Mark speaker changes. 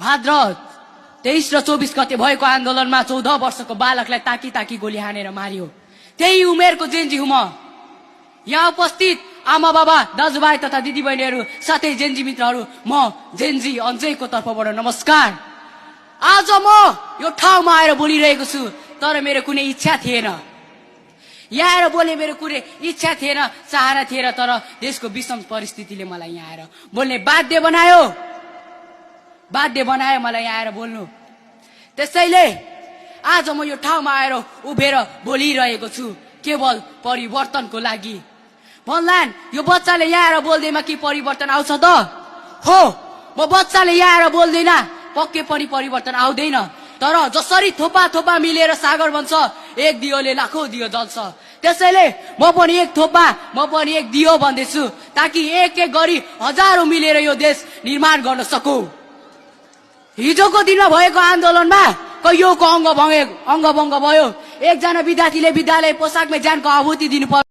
Speaker 1: भाद्र 23 र 24 गते भएको आन्दोलनमा 14 वर्षको बालकलाई ताकी ताकी गोली हानेर मारियो। त्यही उमेरको जेन्जी हुँ म। यहाँ उपस्थित आमा बाबा दाजुभाइ तथा दिदीबहिनीहरू साथै जेन्जी मित्रहरू, म जेन्जी अञ्जयको तर्फबाट नमस्कार। आज म यो ठाउँमा आएर बोलिरहेको छु, तर मेरो कुनै इच्छा थिएन। यहाँ आएर बोल्ने मेरो कुनै इच्छा थिएन, चाहना थिएन, तर देशको विषम परिस्थितिले मलाई यहाँ आएर बोल्ने बाध्य बनायो मलाई यहाँ आएर बोल्नु। त्यसैले आज म यो ठाउँमा आएर उभिएर बोलिरहेको छु केवल परिवर्तनको लागि। भन्लान् यो बच्चाले यहाँ आएर बोल्दैमा के परिवर्तन आउँछ त? हो, म बच्चाले यहाँ आएर बोल्दैन, पक्कै पनि परिवर्तन आउँदैन। तर जसरी थोपा थोपा मिलेर सागर बन्छ, एक दियोले लाखौं दियो जल्छ। त्यसैले म पनि एक थोपा, म पनि एक दियो भन्दैछु, ताकि एक एक गरी हजारौं मिलेर यो देश निर्माण गर्न सकौं। हिजोको दिनमा भएको आन्दोलनमा कैयौंको अङ्गभङ्ग भयो। एकजना विद्यार्थीले विद्यालय पोसाकमा ज्यानको आहुति दिनु पर्यो।